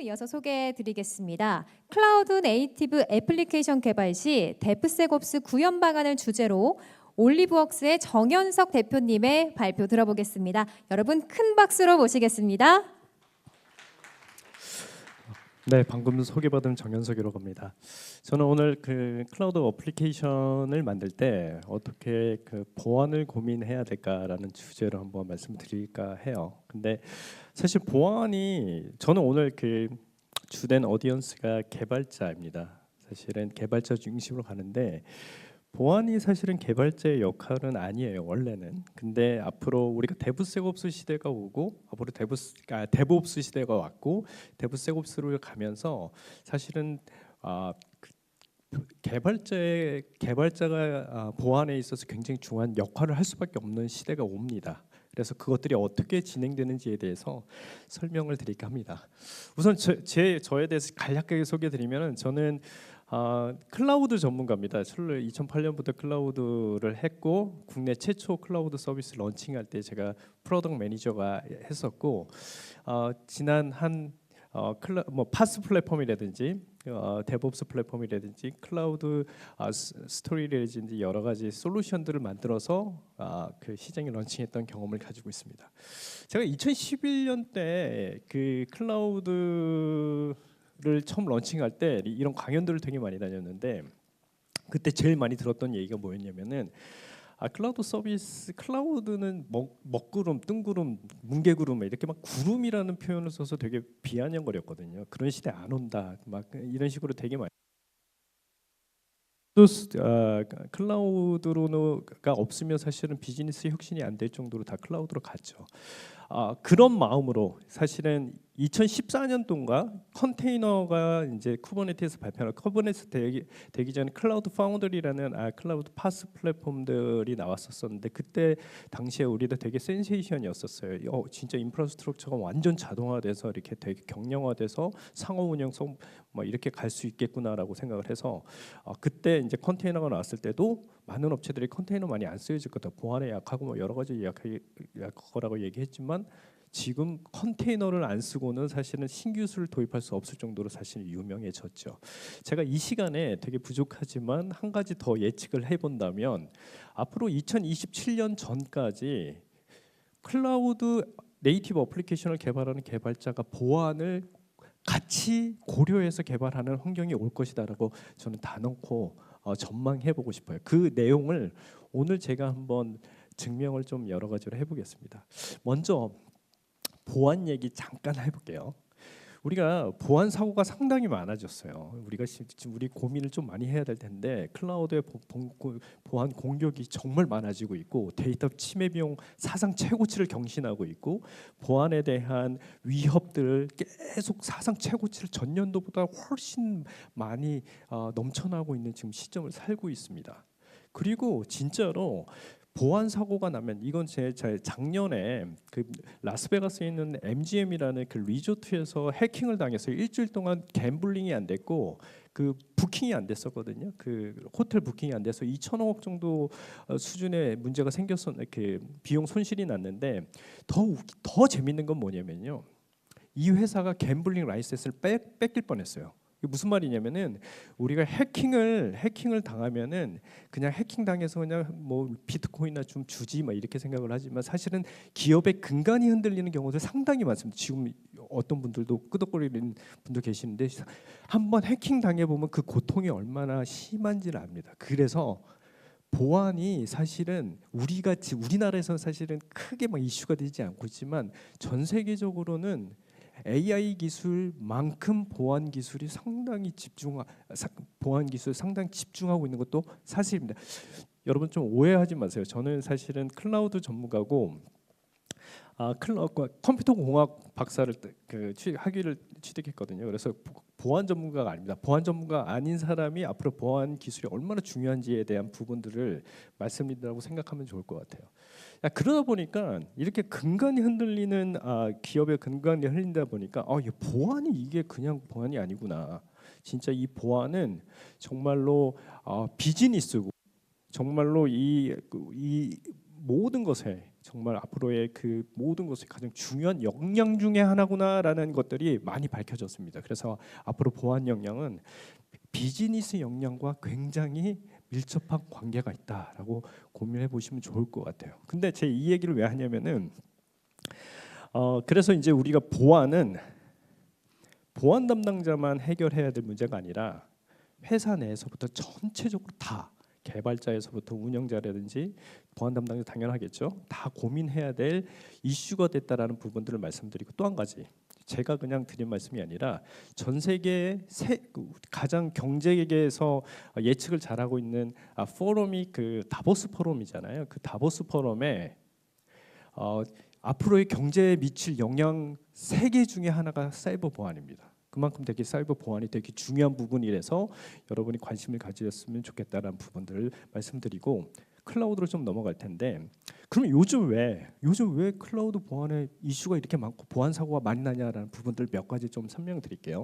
이어서 소개해드리겠습니다. 클라우드 네이티브 애플리케이션 개발 시 데프세곱스 구현 방안을 주제로 올리브웍스의 정현석 대표님의 발표 들어보겠습니다. 여러분 큰 박수로 모시겠습니다. 네, 방금 소개받은 정현석이라고 합니다. 저는 오늘 그 클라우드 어플리케이션을 만들 때 어떻게 그 보안을 고민해야 될까라는 주제로 한번 말씀드릴까 해요. 근데 사실 보안이 저는 오늘 그 주된 어디언스가 개발자입니다. 사실은 개발자 중심으로 가는데 보안이 사실은 개발자의 역할은 아니에요, 원래는. 근데 앞으로 우리가 데브세곱스 시대가 오고 앞으로 데브옵스 시대가 왔고 데브세곱스로 가면서 사실은 개발자가 보안에 있어서 굉장히 중요한 역할을 할 수밖에 없는 시대가 옵니다. 그래서 그것들이 어떻게 진행되는지에 대해서 설명을 드릴까 합니다. 우선 저에 대해서 간략하게 소개드리면 저는 클라우드 전문가입니다. 2008년부터 클라우드를 했고 국내 최초 클라우드 서비스 런칭할 때 제가 프로덕트 매니저가 했었고 지난 파스 플랫폼이라든지 데브옵스 플랫폼이라든지 클라우드 스토리라든지 여러 가지 솔루션들을 만들어서 그 시장에 런칭했던 경험을 가지고 있습니다. 제가 2011년 때 그 클라우드를 처음 런칭할 때 이런 강연들을 되게 많이 다녔는데 그때 제일 많이 들었던 얘기가 뭐였냐면은 클라우드 서비스, 클라우드는 먹구름, 뜬구름, 뭉게구름 이렇게 막 구름이라는 표현을 써서 되게 비아냥거렸거든요. 그런 시대 안 온다, 막 이런 식으로 되게 많이. 클라우드가 없으면 사실은 비즈니스 혁신이 안 될 정도로 다 클라우드로 갔죠. 그런 마음으로 사실은 2014년도인가 컨테이너가 이제 쿠버네티에서 발표한 쿠버네티스 되기 전에 클라우드 파운드리라는 클라우드 파스 플랫폼들이 나왔었는데 그때 당시에 우리도 되게 센세이션이었었어요. 진짜 인프라스트럭처가 완전 자동화돼서 이렇게 되게 경량화돼서 상호 운영성 뭐 이렇게 갈 수 있겠구나라고 생각을 해서 그때 이제 컨테이너가 나왔을 때도 많은 업체들이 컨테이너 많이 안 쓰여질 거다, 보안에 약하고 뭐 여러 가지 약하거라고 얘기했지만 지금 컨테이너를 안 쓰고는 사실은 신기술을 도입할 수 없을 정도로 사실 유명해졌죠. 제가 이 시간에 되게 부족하지만 한 가지 더 예측을 해본다면 앞으로 2027년 전까지 클라우드 네이티브 어플리케이션을 개발하는 개발자가 보안을 같이 고려해서 개발하는 환경이 올 것이다라고 저는 다 넣고 전망해보고 싶어요. 그 내용을 오늘 제가 한번 증명을 좀 여러 가지로 해보겠습니다. 먼저 보안 얘기 잠깐 해볼게요. 우리가 보안 사고가 상당히 많아졌어요. 우리가 지금 우리 고민을 좀 많이 해야 될 텐데 클라우드의 보안 공격이 정말 많아지고 있고 데이터 침해 비용 사상 최고치를 경신하고 있고 보안에 대한 위협들을 계속 사상 최고치를 전년도보다 훨씬 많이 넘쳐나고 있는 지금 시점을 살고 있습니다. 그리고 진짜로 보안 사고가 나면 이건 제 작년에 그 라스베가스에 있는 MGM이라는 그 리조트에서 해킹을 당해서 일주일 동안 갬블링이 안 됐고 그 부킹이 안 됐었거든요. 그 호텔 부킹이 안 돼서 2천억 정도 수준의 문제가 생겼었는데 그 비용 손실이 났는데 더 재밌는 건 뭐냐면요. 이 회사가 갬블링 라이센스를 뺏길 뻔했어요. 이게 무슨 말이냐면은 우리가 해킹을 당하면은 그냥 해킹 당해서 그냥 뭐 비트코인이나 좀 주지 막 이렇게 생각을 하지만 사실은 기업의 근간이 흔들리는 경우도 상당히 많습니다. 지금 어떤 분들도 끄덕거리는 분도 계시는데 한번 해킹 당해 보면 그 고통이 얼마나 심한지를 압니다. 그래서 보안이 사실은 우리나라에서는 사실은 크게 막 이슈가 되지 않고 있지만 전 세계적으로는 AI 기술만큼 보안 기술이 상당히 집중하고 있는 것도 사실입니다. 여러분 좀 오해하지 마세요. 저는 사실은 클라우드 전문가고 컴퓨터 공학 박사를 학위를 취득했거든요. 그래서 보안 전문가가 아닙니다. 보안 전문가 아닌 사람이 앞으로 보안 기술이 얼마나 중요한지에 대한 부분들을 말씀드리라고 생각하면 좋을 것 같아요. 그러다 보니까 이렇게 근간이 흔들리는 기업의 근간이 흔들리다 보니까 보안이 이게 그냥 보안이 아니구나. 진짜 이 보안은 정말로 비즈니스고 정말로 이 모든 것에 정말 앞으로의 그 모든 것에 가장 중요한 역량 중에 하나구나라는 것들이 많이 밝혀졌습니다. 그래서 앞으로 보안 역량은 비즈니스 역량과 굉장히 밀접한 관계가 있다라고 고민해 보시면 좋을 것 같아요. 근데 제 이 얘기를 왜 하냐면은 그래서 이제 우리가 보안 담당자만 해결해야 될 문제가 아니라 회사 내에서부터 전체적으로 다 개발자에서부터 운영자라든지 보안 담당자 당연하겠죠. 다 고민해야 될 이슈가 됐다라는 부분들을 말씀드리고 또 한 가지 제가 그냥 드린 말씀이 아니라 전 세계 가장 경제계에서 예측을 잘하고 있는 포럼이 그 다보스 포럼이잖아요. 그 다보스 포럼에 앞으로의 경제에 미칠 영향 3개 중에 하나가 사이버 보안입니다. 그만큼 되게 사이버 보안이 되게 중요한 부분이라서 여러분이 관심을 가지셨으면 좋겠다라는 부분들을 말씀드리고 클라우드로 좀 넘어갈 텐데 그럼 요즘 왜 클라우드 보안에 이슈가 이렇게 많고 보안 사고가 많이 나냐라는 부분들 몇 가지 좀 설명드릴게요.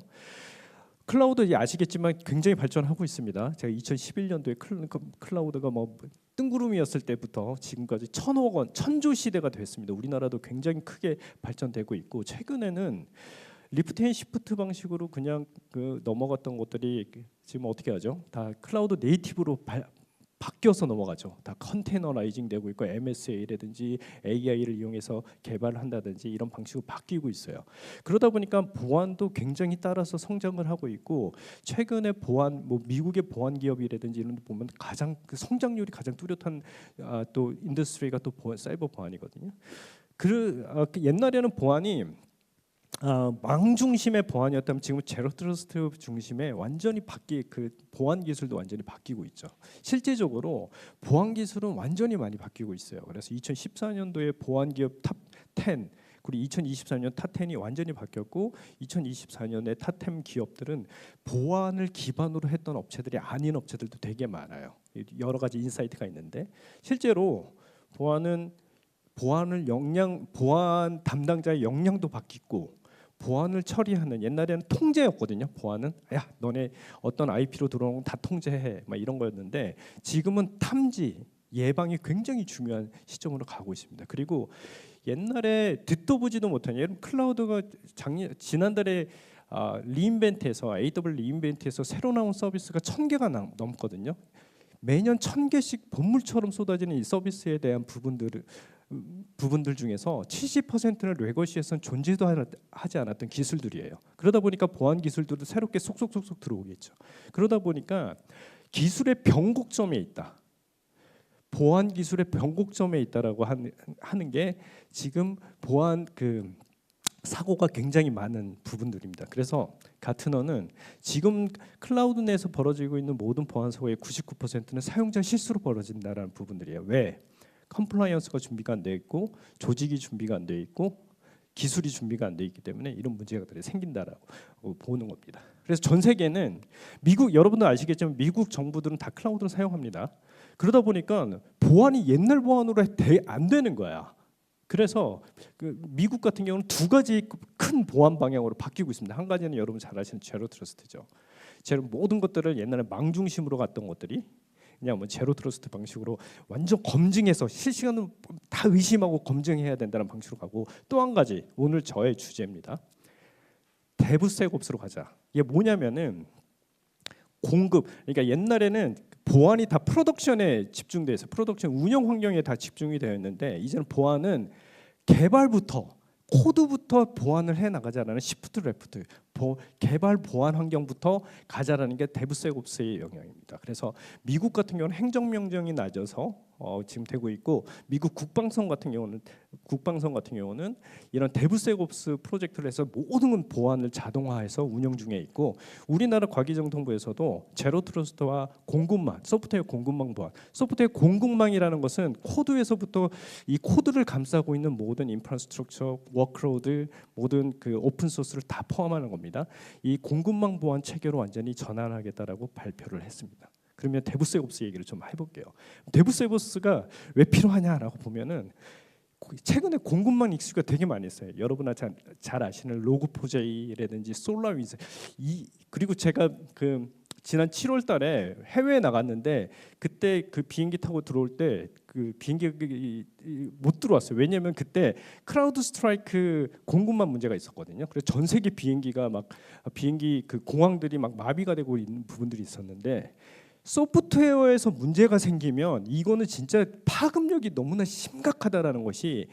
클라우드 아시겠지만 굉장히 발전하고 있습니다. 제가 2011년도에 클라우드가 뭐 뜬구름이었을 때부터 지금까지 1,000억 원, 1,000조 시대가 됐습니다. 우리나라도 굉장히 크게 발전되고 있고 최근에는 리프트 앤 시프트 방식으로 그냥 넘어갔던 것들이 지금 어떻게 하죠? 다 클라우드 네이티브로 바뀌어서 넘어가죠. 다 컨테이너라이징 되고 있고 MSA라든지 AI를 이용해서 개발을 한다든지 이런 방식으로 바뀌고 있어요. 그러다 보니까 보안도 굉장히 따라서 성장을 하고 있고 최근에 보안 미국의 보안 기업이라든지 이런 데 보면 가장 그 성장률이 가장 뚜렷한 또 인더스트리가 또 사이버 보안이거든요. 옛날에는 보안이 망 중심의 보안이었다면 지금 제로 트러스트 중심의 완전히 그 보안 기술도 완전히 바뀌고 있죠. 실제적으로 보안 기술은 완전히 많이 바뀌고 있어요. 그래서 2014년도에 보안 기업 탑 10 그리고 2024년 탑 10이 완전히 바뀌었고 2024년에 탑 10 기업들은 보안을 기반으로 했던 업체들이 아닌 업체들도 되게 많아요. 여러 가지 인사이트가 있는데 실제로 보안 담당자의 역량도 바뀌고 보안을 처리하는 옛날에는 통제였거든요. 보안은 너네 어떤 IP로 들어오는 건 다 통제해 막 이런 거였는데 지금은 탐지 예방이 굉장히 중요한 시점으로 가고 있습니다. 그리고 옛날에 듣도 보지도 못한 예를 클라우드가 지난달에 리인벤트에서 AWS 리인벤트에서 새로 나온 서비스가 1,000개가 넘거든요. 매년 1,000개씩 본물처럼 쏟아지는 이 서비스에 대한 부분들 중에서 70%는 레거시에서는 존재도 하지 않았던 기술들이에요. 그러다 보니까 보안 기술들도 새롭게 속속속속 들어오겠죠. 그러다 보니까 기술의 변곡점에 있다. 보안 기술의 변곡점에 있다라고 하는 게 지금 보안 사고가 굉장히 많은 부분들입니다. 그래서 가트너는 지금 클라우드 내에서 벌어지고 있는 모든 보안 사고의 99%는 사용자 실수로 벌어진다라는 부분들이에요. 왜? 컴플라이언스가 준비가 안 돼 있고 조직이 준비가 안 돼 있고 기술이 준비가 안 돼 있기 때문에 이런 문제가 생긴다라고 보는 겁니다. 그래서 전 세계는 여러분들 아시겠지만 미국 정부들은 다 클라우드를 사용합니다. 그러다 보니까 보안이 옛날 보안으로 안 되는 거야. 그래서 미국 같은 경우는 2가지 큰 보안 방향으로 바뀌고 있습니다. 한 가지는 여러분 잘 아시는 제로 트러스트죠. 모든 것들을 옛날에 망 중심으로 갔던 것들이 그냥 제로 트러스트 방식으로 완전 검증해서 실시간으로 다 의심하고 검증해야 된다는 방식으로 가고 또 한 가지 오늘 저의 주제입니다. 데브세옵스로 가자. 이게 뭐냐면은 그러니까 옛날에는 보안이 다 프로덕션에 집중돼 있어. 프로덕션 운영 환경에 다 집중이 되어 있는데 이제는 보안은 개발부터 코드부터 보안을 해 나가자라는 시프트 레프트 개발 보안 환경부터 가자라는 게 데브세옵스의 영향입니다. 그래서 미국 같은 경우는 행정명령이 낮아서 지금 되고 있고 미국 국방성 같은 경우는 이런 데브세옵스 프로젝트를 해서 모든 보안을 자동화해서 운영 중에 있고 우리나라 과기정통부에서도 제로 트러스트와 공급망, 소프트웨어 공급망 보안, 소프트웨어 공급망이라는 것은 코드에서부터 이 코드를 감싸고 있는 모든 인프라스트럭처, 워크로드, 모든 오픈 소스를 다 포함하는 겁니다. 이 공급망 보안 체계로 완전히 전환하겠다라고 발표를 했습니다. 그러면 데브세옵스 얘기를 좀 해볼게요. 데브세옵스가 왜 필요하냐라고 보면은 최근에 공급망 이슈가 되게 많이 있어요. 여러분아 잘 아시는 로그4j라든지 솔라위즈 그리고 제가 지난 7월달에 해외에 나갔는데 그때 비행기 타고 들어올 때 그 비행기 못 들어왔어요. 왜냐하면 그때 크라우드 스트라이크 공군만 문제가 있었거든요. 그래서 전 세계 비행기가 막 비행기 그 공항들이 막 마비가 되고 있는 부분들이 있었는데 소프트웨어에서 문제가 생기면 이거는 진짜 파급력이 너무나 심각하다라는 것이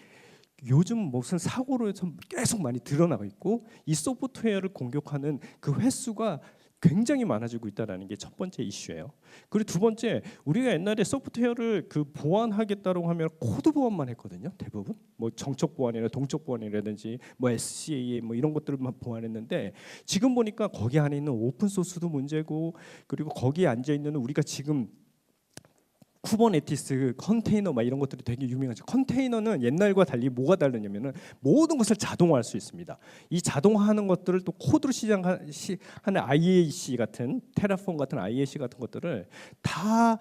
요즘 무슨 사고로 해서 계속 많이 드러나고 있고 이 소프트웨어를 공격하는 그 횟수가 굉장히 많아지고 있다는 게 첫 번째 이슈예요. 그리고 두 번째, 우리가 옛날에 소프트웨어를 그 보완하겠다고 하면 코드 보완만 했거든요. 대부분 뭐 정적 보완이나 동적 보완이라든지 뭐 SCA 뭐 이런 것들만 보완했는데 지금 보니까 거기 안에 있는 오픈 소스도 문제고 그리고 거기에 앉아 있는 우리가 지금 쿠버네티스 컨테이너 막 이런 것들이 되게 유명하죠. 컨테이너는 옛날과 달리 뭐가 다르냐면은 모든 것을 자동화할 수 있습니다. 이 자동화하는 것들을 또 코드로 시작하는 IAC 같은 테라폼 같은 IAC 같은 것들을 다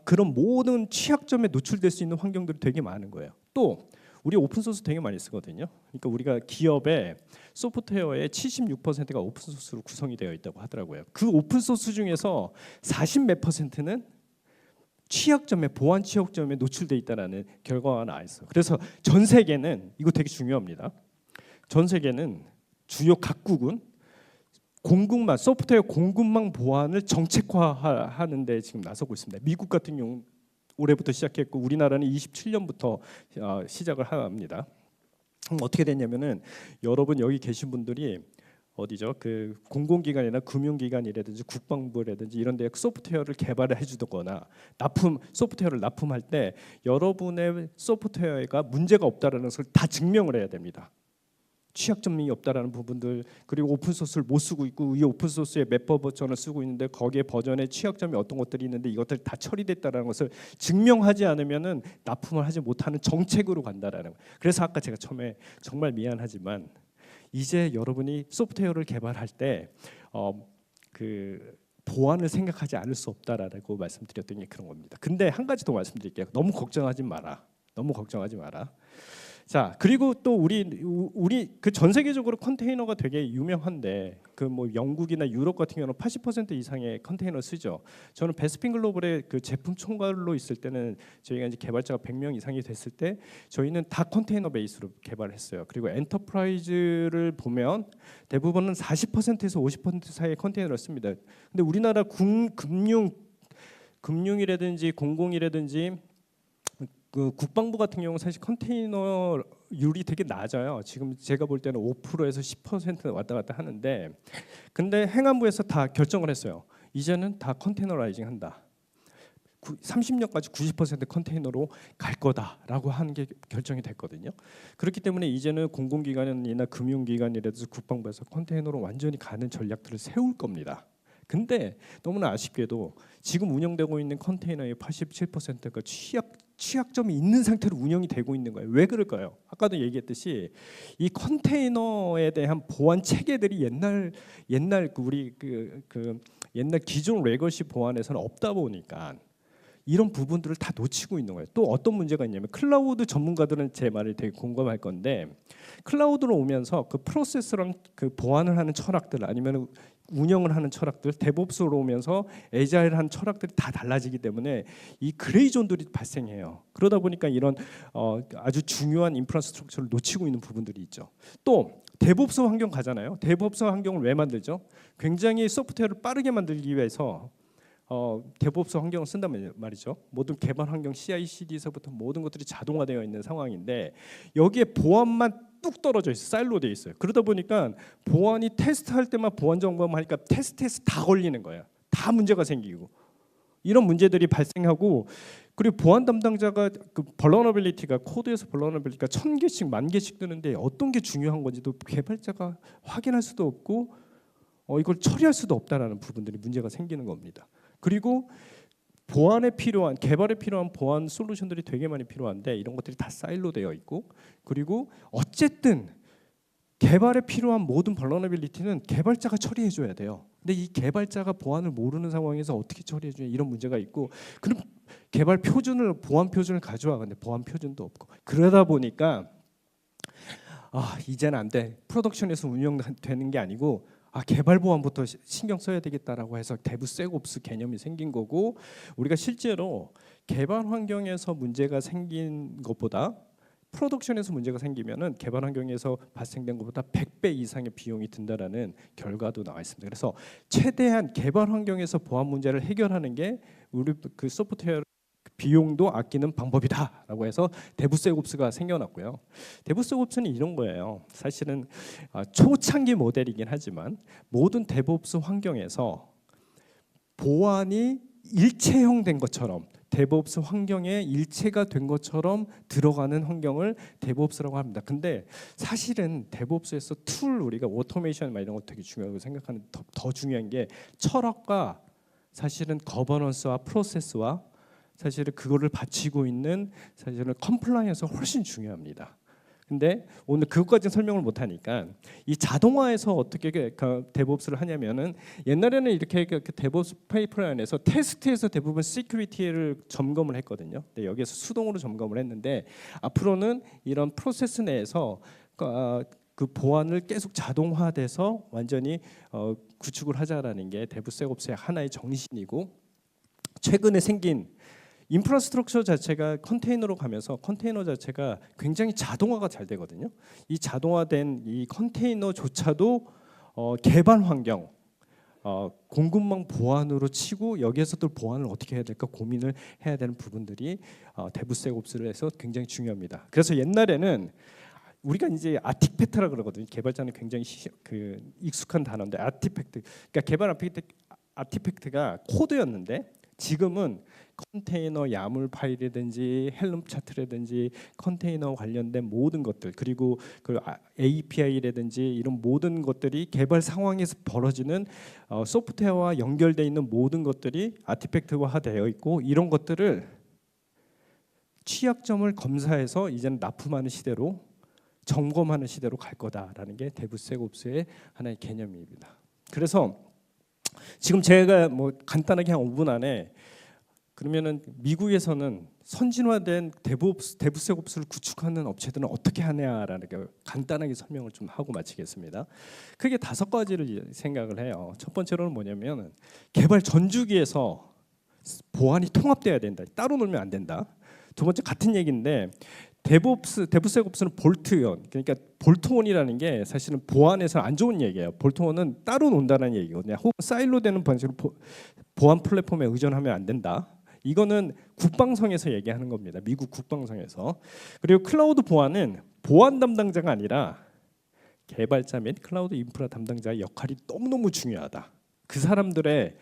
그런 모든 취약점에 노출될 수 있는 환경들이 되게 많은 거예요. 또 우리 오픈 소스 되게 많이 쓰거든요. 그러니까 우리가 기업의 소프트웨어의 76%가 오픈 소스로 구성이 되어 있다고 하더라고요. 그 오픈 소스 중에서 40 몇 %는 취약점에 보안 취약점에 노출돼 있다라는 결과가 나와 있어. 그래서 전 세계는 이거 되게 중요합니다. 전 세계는 주요 각국은 공급망 소프트웨어 공급망 보안을 정책화하는 데 지금 나서고 있습니다. 미국 같은 경우 올해부터 시작했고 우리나라는 27년부터 시작을 합니다. 어떻게 됐냐면은 여러분 여기 계신 분들이 어디죠? 그 공공기관이나 금융기관이라든지 국방부라든지 이런 데 소프트웨어를 개발을 해주거나 소프트웨어를 납품할 때 여러분의 소프트웨어가 문제가 없다라는 것을 다 증명을 해야 됩니다. 취약점이 없다라는 부분들 그리고 오픈 소스를 못 쓰고 있고 이 오픈 소스의 맵버 버전을 쓰고 있는데 거기에 버전에 취약점이 어떤 것들이 있는데 이것들 다 처리됐다라는 것을 증명하지 않으면은 납품을 하지 못하는 정책으로 간다라는. 그래서 아까 제가 처음에 정말 미안하지만. 이제 여러분이 소프트웨어를 개발할 때 그 보안을 생각하지 않을 수 없다라고 말씀드렸던 게 그런 겁니다. 근데 한 가지 더 말씀드릴게요. 너무 걱정하지 마라. 너무 걱정하지 마라. 자 그리고 또 우리 그 전 세계적으로 컨테이너가 되게 유명한데 그 뭐 영국이나 유럽 같은 경우는 80% 이상의 컨테이너 쓰죠. 저는 베스핀 글로벌의 그 제품 총괄로 있을 때는 저희가 이제 개발자가 100명 이상이 됐을 때 저희는 다 컨테이너 베이스로 개발했어요. 그리고 엔터프라이즈를 보면 대부분은 40%에서 50% 사이의 컨테이너를 씁니다. 근데 우리나라 금융이라든지 공공이라든지 그 국방부 같은 경우는 사실 컨테이너율이 되게 낮아요. 지금 제가 볼 때는 5%에서 10% 왔다 갔다 하는데, 근데 행안부에서 다 결정을 했어요. 이제는 다 컨테이너라이징 한다. 30년까지 90% 컨테이너로 갈 거다라고 하는 게 결정이 됐거든요. 그렇기 때문에 이제는 공공기관이나 금융기관이라든지 국방부에서 컨테이너로 완전히 가는 전략들을 세울 겁니다. 근데 너무나 아쉽게도 지금 운영되고 있는 컨테이너의 87%가 취약점이 있는 상태로 운영이 되고 있는 거예요. 왜 그럴까요? 아까도 얘기했듯이 이 컨테이너에 대한 보안 체계들이 옛날 우리 옛날 기존 레거시 보안에서는 없다 보니까 이런 부분들을 다 놓치고 있는 거예요. 또 어떤 문제가 있냐면 클라우드 전문가들은 제 말을 되게 공감할 건데 클라우드로 오면서 그 프로세스랑 그 보안을 하는 철학들 아니면 운영을 하는 철학들 데브옵스로 오면서 애자일한 철학들이 다 달라지기 때문에 이 그레이 존들이 발생해요. 그러다 보니까 이런 아주 중요한 인프라스트럭처를 놓치고 있는 부분들이 있죠. 또 데브옵스 환경 가잖아요. 데브옵스 환경을 왜 만들죠? 굉장히 소프트웨어를 빠르게 만들기 위해서 데브옵스 환경을 쓴단 말이죠. 모든 개발 환경 CI/CD에서부터 모든 것들이 자동화되어 있는 상황인데 여기에 보안만 뚝 떨어져 있어요. 사일로 되어 있어요. 그러다 보니까 보안이 테스트할 때만 보안 점검 하니까 테스트에서 다 걸리는 거예요. 다 문제가 생기고 이런 문제들이 발생하고 그리고 보안 담당자가 그 벌너러빌리티가 코드에서 벌너러빌리티가 1000개씩 10,000개씩 뜨는데 어떤 게 중요한 건지도 개발자가 확인할 수도 없고 이걸 처리할 수도 없다라는 부분들이 문제가 생기는 겁니다. 그리고 보안에 필요한 개발에 필요한 보안 솔루션들이 되게 많이 필요한데 이런 것들이 다 사일로 되어 있고 그리고 어쨌든 개발에 필요한 모든 벌너러빌리티는 개발자가 처리해 줘야 돼요. 근데 이 개발자가 보안을 모르는 상황에서 어떻게 처리해 주냐 이런 문제가 있고 그럼 개발 표준을 보안 표준을 가져와 근데 보안 표준도 없고 그러다 보니까 이제는 안 돼. 프로덕션에서 운영되는 게 아니고 개발 보안부터 신경 써야 되겠다라고 해서 데브세옵스 개념이 생긴 거고, 우리가 실제로 개발 환경에서 문제가 생긴 것보다 프로덕션에서 문제가 생기면은 개발 환경에서 발생된 것보다 100배 이상의 비용이 든다라는 결과도 나와 있습니다. 그래서 최대한 개발 환경에서 보안 문제를 해결하는 게 우리 그 소프트웨어 비용도 아끼는 방법이다라고 해서 데브세옵스가 생겨났고요. 데브세옵스는 이런 거예요. 사실은 초창기 모델이긴 하지만 모든 데브옵스 환경에서 보안이 일체형된 것처럼, 데브옵스 환경에 일체가 된 것처럼 들어가는 환경을 데브옵스라고 합니다. 근데 사실은 데브옵스에서 툴, 우리가 오토메이션 이런 거 되게 중요하고 생각하는 더 중요한 게 철학과 사실은 거버넌스와 프로세스와 사실은 그거를 바치고 있는 사실은 컴플라이언스가 훨씬 중요합니다. 근데 오늘 그것까지는 설명을 못 하니까 이 자동화에서 어떻게 데브옵스를 하냐면은, 옛날에는 이렇게 데브옵스 파이프라인에서 테스트에서 대부분 시큐리티를 점검을 했거든요. 근데 여기에서 수동으로 점검을 했는데, 앞으로는 이런 프로세스 내에서 그 보안을 계속 자동화돼서 완전히 구축을 하자라는 게 데브세옵스의 하나의 정신이고, 최근에 생긴 인프라스트럭처 자체가 컨테이너로 가면서 컨테이너 자체가 굉장히 자동화가 잘 되거든요. 이 자동화된 이 컨테이너조차도 개발 환경, 공급망 보안으로 치고 여기에서 또 보안을 어떻게 해야 될까 고민을 해야 되는 부분들이 데브세옵스를 해서 굉장히 중요합니다. 그래서 옛날에는 우리가 이제 아티팩트라 그러거든요. 개발자는 굉장히 익숙한 단어인데, 아티팩트, 그러니까 개발 아티팩트가 코드였는데, 지금은 컨테이너 야물 파일이라든지 헬름 차트라든지 컨테이너 관련된 모든 것들, 그리고 그 API라든지 이런 모든 것들이 개발 상황에서 벌어지는 소프트웨어와 연결되어 있는 모든 것들이 아티팩트화되어 있고, 이런 것들을 취약점을 검사해서 이제는 납품하는 시대로, 점검하는 시대로 갈 거다라는 게 데브세옵스의 하나의 개념입니다. 그래서 지금 제가 뭐 간단하게 한 5분 안에, 그러면은 미국에서는 선진화된 데브세옵스를 구축하는 업체들은 어떻게 하냐라는 게 간단하게 설명을 좀 하고 마치겠습니다. 크게 5가지를 생각을 해요. 첫 번째로는 뭐냐면, 개발 전주기에서 보안이 통합돼야 된다. 따로 놀면 안 된다. 두 번째, 같은 얘기인데, 데브세옵스는 볼트온, 그러니까 볼트온이라는 게 사실은 보안에서는 안 좋은 얘기예요. 볼트온은 따로 논다는 얘기거든요. 혹은 사일로되는 방식으로 보안 플랫폼에 의존하면 안 된다. 이거는 국방성에서 얘기하는 겁니다. 미국 국방성에서. 그리고 클라우드 보안은 보안 담당자가 아니라 개발자 및 클라우드 인프라 담당자의 역할이 너무너무 중요하다. 그 사람들의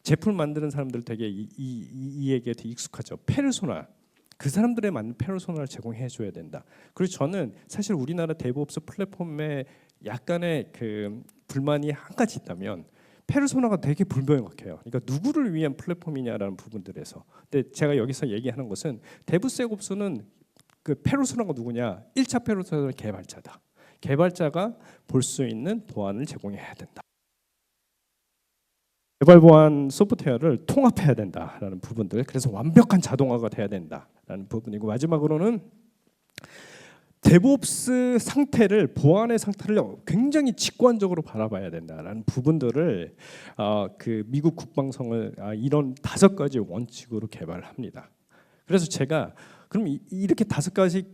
제품 만드는 사람들 되게 이 얘기에 되게 익숙하죠. 페르소나. 그 사람들에 맞는 페르소나를 제공해 줘야 된다. 그리고 저는 사실 우리나라 데브옵스 플랫폼에 약간의 그 불만이 한 가지 있다면, 페르소나가 되게 불명확해요. 그러니까 누구를 위한 플랫폼이냐라는 부분들에서. 근데 제가 여기서 얘기하는 것은, 데브세옵스는 그 페르소나가 누구냐? 1차 페르소나는 개발자다. 개발자가 볼 수 있는 보안을 제공해야 된다. 개발 보안 소프트웨어를 통합해야 된다라는 부분들, 그래서 완벽한 자동화가 돼야 된다라는 부분이고, 마지막으로는 데브옵스 상태를, 보안의 상태를 굉장히 직관적으로 바라봐야 된다라는 부분들을 그 미국 국방성을 이런 5가지 원칙으로 개발합니다. 그래서 제가 그럼 이렇게 5가지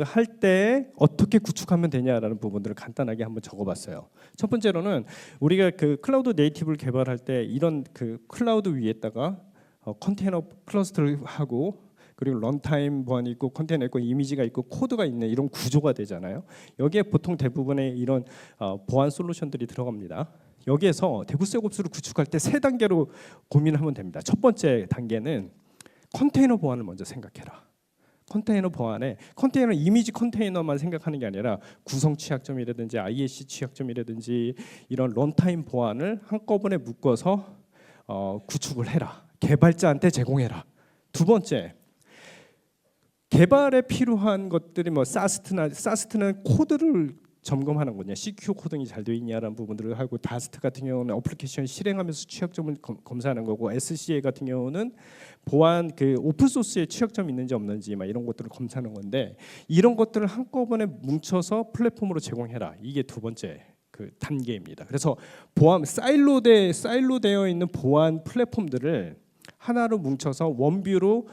할 때 어떻게 구축하면 되냐라는 부분들을 간단하게 한번 적어봤어요. 첫 번째로는 우리가 그 클라우드 네이티브를 개발할 때 이런 그 클라우드 위에다가 컨테이너 클러스터를 하고, 그리고 런타임 보안이 있고 컨테이너 있고 이미지가 있고 코드가 있는 이런 구조가 되잖아요. 여기에 보통 대부분의 이런 보안 솔루션들이 들어갑니다. 여기에서 데브세옵스를 구축할 때 3단계로 고민하면 됩니다. 첫 번째 단계는 컨테이너 보안을 먼저 생각해라. 컨테이너 보안에, 컨테이너 이미지 컨테이너만 생각하는 게 아니라 구성 취약점이라든지 IAC 취약점이라든지 이런 런타임 보안을 한꺼번에 묶어서 구축을 해라. 개발자한테 제공해라. 두 번째, 개발에 필요한 것들이 뭐 사스트는 코드를 점검하는 거냐, CQ 코딩이 잘 되어 있냐라는 부분들을 하고, 다스트 같은 경우는 어플리케이션 실행하면서 취약점을 검사하는 거고, SCA 같은 경우는 보안 그 오픈 소스에 취약점이 있는지 없는지 막 이런 것들을 검사하는 건데, 이런 것들을 한꺼번에 뭉쳐서 플랫폼으로 제공해라. 이게 두 번째 그 단계입니다. 그래서 보안 사일로되어 있는 보안 플랫폼들을 하나로 뭉쳐서 원뷰로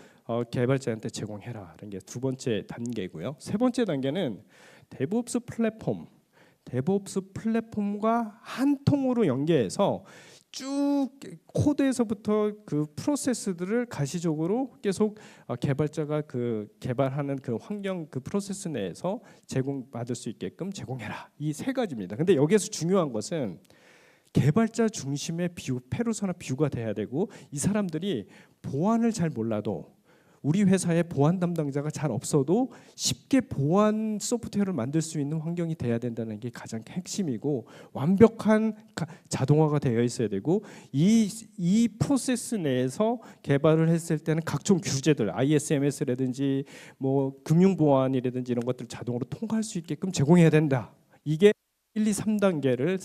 개발자한테 제공해라라는 게 두 번째 단계고요. 세 번째 단계는 데브옵스 플랫폼과 한 통으로 연계해서 쭉 코드에서부터 그 프로세스들을 가시적으로 계속 개발자가 그 개발하는 그 환경 그 프로세스 내에서 제공받을 수 있게끔 제공해라. 이 세 가지입니다. 근데 여기에서 중요한 것은 개발자 중심의 페르소나 뷰가 돼야 되고, 이 사람들이 보안을 잘 몰라도, 우리 회사에 보안 담당자가 잘 없어도 쉽게 보안 소프트웨어를 만들 수 있는 환경이 돼야 된다는 게 가장 핵심이고, 완벽한 자동화가 되어 있어야 되고, 이 프로세스 내에서 개발을 했을 때는 각종 규제들, ISMS라든지 뭐 금융보안이라든지 이런 것들을 자동으로 통과할 수 있게끔 제공해야 된다. 이게 1, 2, 3단계를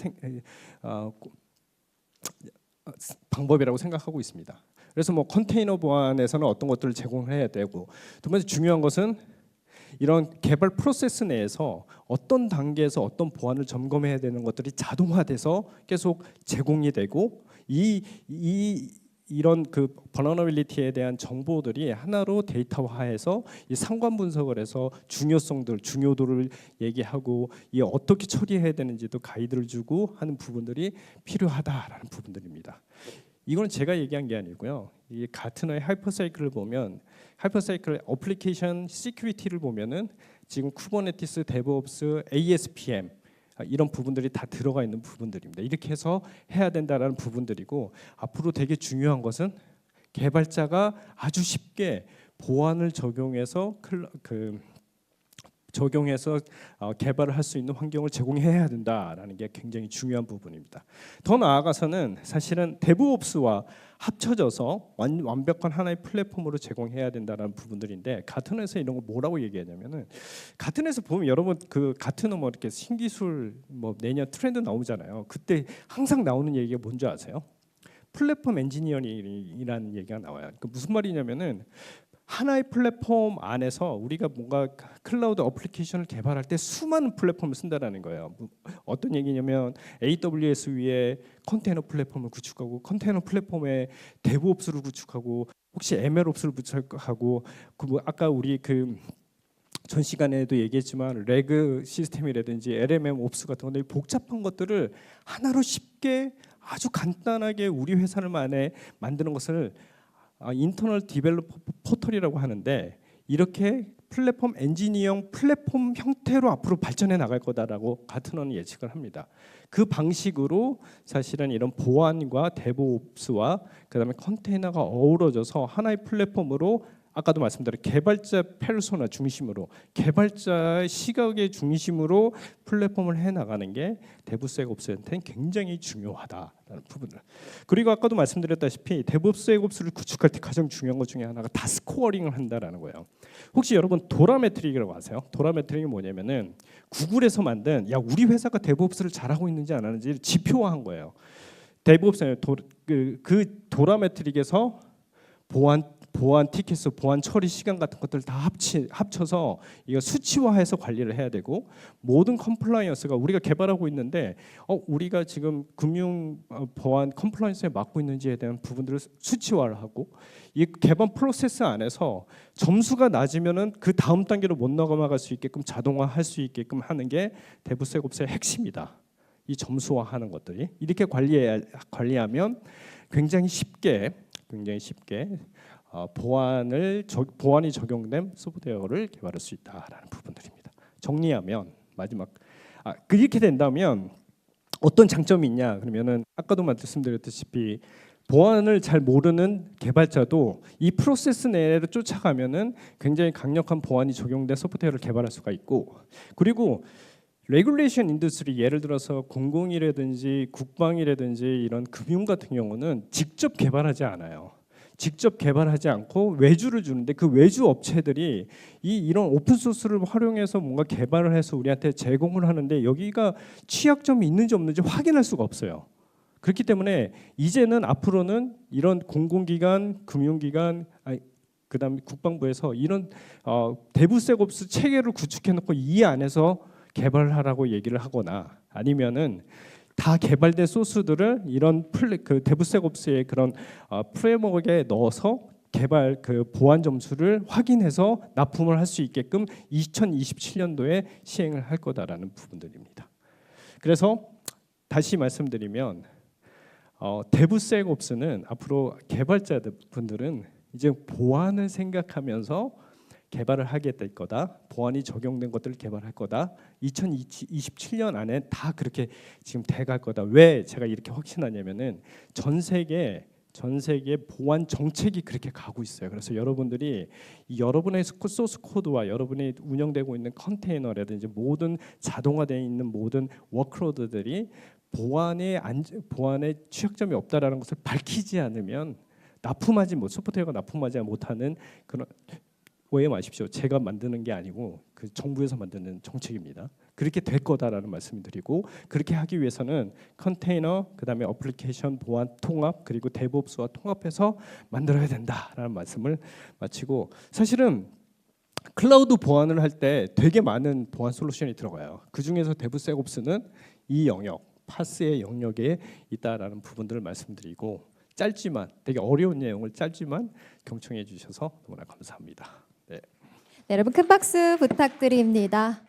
방법이라고 생각하고 있습니다. 그래서 뭐 컨테이너 보안에서는 어떤 것들을 제공해야 되고, 두 번째 중요한 것은 이런 개발 프로세스 내에서 어떤 단계에서 어떤 보안을 점검해야 되는 것들이 자동화돼서 계속 제공이 되고, 이런 그 버너너빌리티에 대한 정보들이 하나로 데이터화해서 이 상관 분석을 해서 중요도를 얘기하고, 이 어떻게 처리해야 되는지도 가이드를 주고 하는 부분들이 필요하다라는 부분들입니다. 이거는 제가 얘기한 게 아니고요. 이 가트너의 하이퍼사이클을 보면, 하이퍼사이클 어플리케이션 시큐리티를 보면은 지금 쿠버네티스, 데브옵스, ASPM 이런 부분들이 다 들어가 있는 부분들입니다. 이렇게 해서 해야 된다라는 부분들이고, 앞으로 되게 중요한 것은 개발자가 아주 쉽게 보안을 적용해서 개발을 할 수 있는 환경을 제공해야 된다라는 게 굉장히 중요한 부분입니다. 더 나아가서는 사실은 데브옵스와 합쳐져서 완벽한 하나의 플랫폼으로 제공해야 된다는 부분들인데, 가트너에서 이런 걸 뭐라고 얘기하냐면은, 가트너에서 보면 여러분 그 가트너 뭐 이렇게 신기술 뭐 내년 트렌드 나오잖아요. 그때 항상 나오는 얘기가 뭔지 아세요? 플랫폼 엔지니어링이라는 얘기가 나와요. 그 무슨 말이냐면은, 하나의 플랫폼 안에서 우리가 뭔가 클라우드 어플리케이션을 개발할 때 수많은 플랫폼을 쓴다라는 거예요. 어떤 얘기냐면 AWS 위에 컨테이너 플랫폼을 구축하고, 컨테이너 플랫폼에 데브옵스를 구축하고, 혹시 MLOps를 구축하고, 그 아까 우리 그 전 시간에도 얘기했지만 레그 시스템이라든지 LMM 옵스 같은 건데, 복잡한 것들을 하나로 쉽게 아주 간단하게 우리 회사를 만드는 것을 인터널 디벨로퍼 포털이라고 하는데, 이렇게 플랫폼 엔지니어링 플랫폼 형태로 앞으로 발전해 나갈 거다라고 가트너는 예측을 합니다. 그 방식으로 사실은 이런 보안과 데브옵스와 그다음에 컨테이너가 어우러져서 하나의 플랫폼으로, 아까도 말씀드린 개발자 페르소나 중심으로, 개발자의 시각의 중심으로 플랫폼을 해나가는 게 데브세옵스한테는 굉장히 중요하다라는 부분을. 그리고 아까도 말씀드렸다시피 데브세옵스를 구축할 때 가장 중요한 것 중에 하나가 타스크워링을 한다라는 거예요. 혹시 여러분 도라메트릭이라고 아세요? 도라메트릭이 뭐냐면은 구글에서 만든, 우리 회사가 데브옵스를 잘하고 있는지 안 하는지 지표화한 거예요. 데브옵스 그 도라메트릭에서 보안 티켓, 보안 처리 시간 같은 것들 다 합쳐서 이거 수치화해서 관리를 해야 되고, 모든 컴플라이언스가 우리가 개발하고 있는데 우리가 지금 금융 보안 컴플라이언스에 맡고 있는지에 대한 부분들을 수치화를 하고, 이 개발 프로세스 안에서 점수가 낮으면은 그 다음 단계로 못 넘어갈 수 있게끔 자동화할 수 있게끔 하는 게 데브세옵스의 핵심이다. 이 점수화하는 것들이 이렇게 관리하면 굉장히 쉽게 보안이 적용된 소프트웨어를 개발할 수 있다라는 부분들입니다. 정리하면 마지막 이렇게 된다면 어떤 장점이 있냐? 그러면은 아까도 말씀드렸다시피 보안을 잘 모르는 개발자도 이 프로세스 내를 쫓아가면은 굉장히 강력한 보안이 적용된 소프트웨어를 개발할 수가 있고, 그리고 레귤레이션 인더스트리, 예를 들어서 공공이라든지 국방이라든지 이런 금융 같은 경우는 직접 개발하지 않아요. 직접 개발하지 않고 외주를 주는데, 그 외주 업체들이 이런 오픈 소스를 활용해서 뭔가 개발을 해서 우리한테 제공을 하는데, 여기가 취약점이 있는지 없는지 확인할 수가 없어요. 그렇기 때문에 이제는 앞으로는 이런 공공기관, 금융기관, 그다음에 국방부에서 이런 데브세옵스 체계를 구축해놓고 이 안에서 개발하라고 얘기를 하거나 아니면은 다 개발된 소스들을 이런 그 데브세곱스의 그런 프레임워크에 넣어서 개발 그 보안 점수를 확인해서 납품을 할 수 있게끔 2027년도에 시행을 할 거다라는 부분들입니다. 그래서 다시 말씀드리면 데브세곱스는 앞으로 개발자분들은 이제 보안을 생각하면서 개발을 하게 될 거다. 보안이 적용된 것들을 개발할 거다. 2027년 안에 다 그렇게 지금 돼갈 거다. 왜 제가 이렇게 확신하냐면은 전 세계 보안 정책이 그렇게 가고 있어요. 그래서 여러분들이 여러분의 소스 코드와 여러분이 운영되고 있는 컨테이너라든지 모든 자동화되어 있는 모든 워크로드들이 보안에 취약점이 없다라는 것을 밝히지 않으면 소프트웨어가 납품하지 못하는 그런, 오해 마십시오. 제가 만드는 게 아니고 그 정부에서 만드는 정책입니다. 그렇게 될 거다라는 말씀을 드리고, 그렇게 하기 위해서는 컨테이너, 그다음에 어플리케이션 보안 통합, 그리고 데브옵스와 통합해서 만들어야 된다라는 말씀을 마치고, 사실은 클라우드 보안을 할 때 되게 많은 보안 솔루션이 들어가요. 그 중에서 데브세곱스는 이 영역, 파스의 영역에 있다라는 부분들을 말씀드리고, 짧지만 되게 어려운 내용을 짧지만 경청해 주셔서 너무나 감사합니다. 네. 네, 여러분 큰 박수 부탁드립니다.